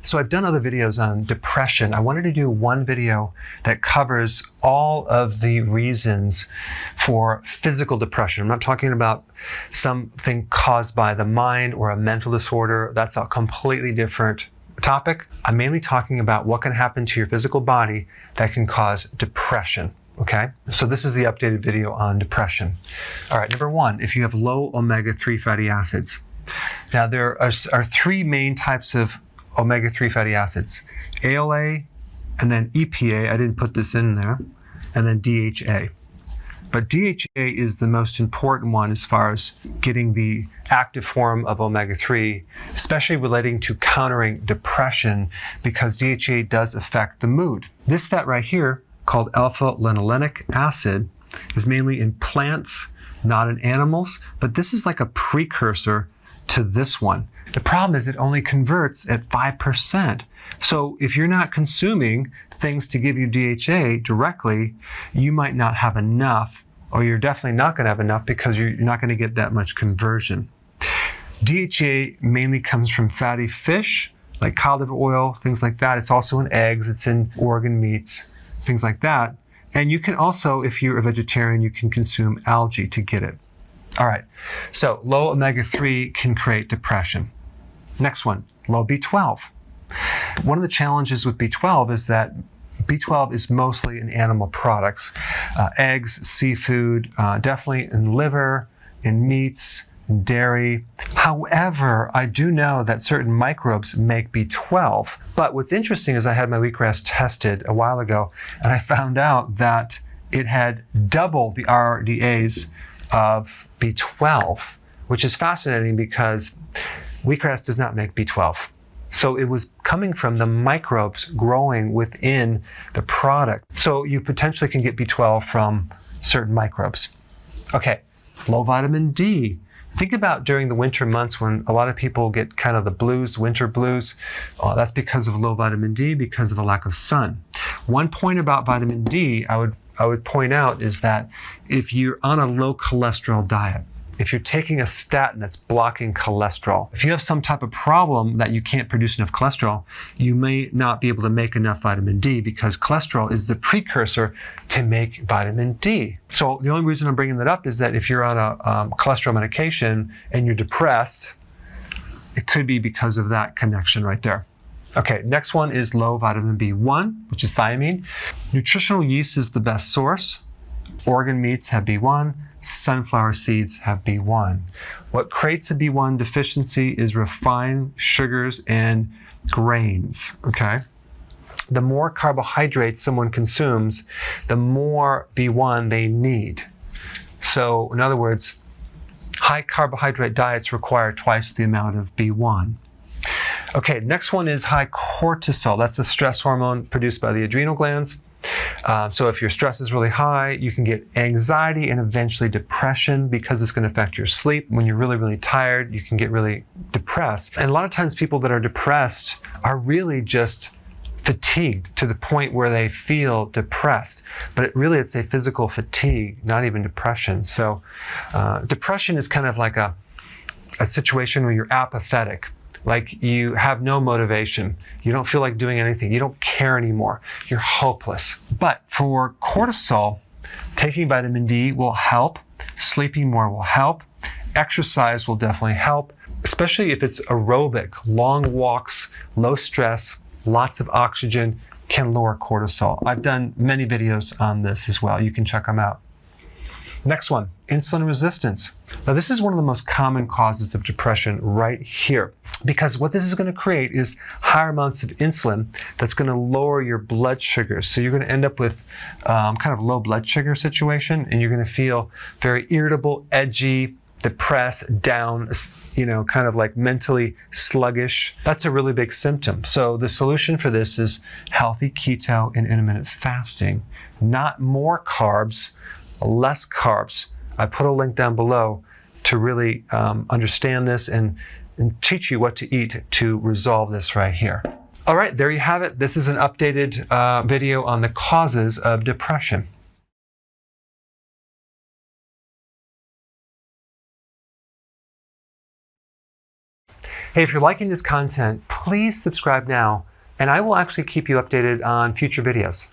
So I've done other videos on depression. I wanted to do one video that covers all of the reasons for physical depression. I'm not talking about something caused by the mind or a mental disorder. That's a completely different topic. I'm mainly talking about what can happen to your physical body that can cause depression. Okay, so this is the updated video on depression. All right, number one, if you have low omega-3 fatty acids. Now there are three main types of omega-3 fatty acids: ALA, and then EPA, I didn't put this in there, and then DHA. But DHA is the most important one as far as getting the active form of omega-3, especially relating to countering depression, because DHA does affect the mood. This fat right here, called alpha-linolenic acid, is mainly in plants, not in animals, but this is like a precursor to this one. The problem is it only converts at 5%. So if you're not consuming things to give you DHA directly, you might not have enough, or you're definitely not going to have enough because you're not going to get that much conversion. DHA mainly comes from fatty fish, like cod liver oil, things like that. It's also in eggs, it's in organ meats, things like that. And you can also, if you're a vegetarian, you can consume algae to get it. All right, so low omega-3 can create depression. Next one, low B12. One of the challenges with B12 is that B12 is mostly in animal products, eggs, seafood, definitely in liver, in meats, in dairy. However, I do know that certain microbes make B12. But what's interesting is I had my wheatgrass tested a while ago, and I found out that it had double the RDAs of B12, which is fascinating because wheatgrass does not make B12. So it was coming from the microbes growing within the product. So you potentially can get B12 from certain microbes. Okay, low vitamin D. Think about during the winter months when a lot of people get kind of the blues, winter blues. That's because of low vitamin D, because of a lack of sun. One point about vitamin D I would point out is that if you're on a low cholesterol diet, if you're taking a statin that's blocking cholesterol, if you have some type of problem that you can't produce enough cholesterol, you may not be able to make enough vitamin D because cholesterol is the precursor to make vitamin D. So the only reason I'm bringing that up is that if you're on a cholesterol medication and you're depressed, it could be because of that connection right there. Okay, next one is low vitamin B1, which is thiamine. Nutritional yeast is the best source. Organ meats have B1. Sunflower seeds have B1. What creates a B1 deficiency is refined sugars and grains, okay? The more carbohydrates someone consumes, the more B1 they need. So in other words, high carbohydrate diets require twice the amount of B1. Okay, next one is high cortisol. That's a stress hormone produced by the adrenal glands. So if your stress is really high, you can get anxiety and eventually depression because it's going to affect your sleep. When you're really, really tired, you can get really depressed. And a lot of times people that are depressed are really just fatigued to the point where they feel depressed. But it's a physical fatigue, not even depression. So depression is kind of like a situation where you're apathetic. Like you have no motivation. You don't feel like doing anything. You don't care anymore. You're hopeless. But for cortisol, taking vitamin D will help. Sleeping more will help. Exercise will definitely help, especially if it's aerobic. Long walks, low stress, lots of oxygen can lower cortisol. I've done many videos on this as well. You can check them out. Next one, insulin resistance. Now this is one of the most common causes of depression right here, because what this is going to create is higher amounts of insulin that's going to lower your blood sugar. So you're going to end up with kind of low blood sugar situation, and you're going to feel very irritable, edgy, depressed, down, kind of like mentally sluggish. That's a really big symptom. So the solution for this is healthy keto and intermittent fasting, not more carbs, less carbs. I put a link down below to really understand this and teach you what to eat to resolve this right here. All right, there you have it. This is an updated video on the causes of depression. Hey, if you're liking this content, please subscribe now, and I will actually keep you updated on future videos.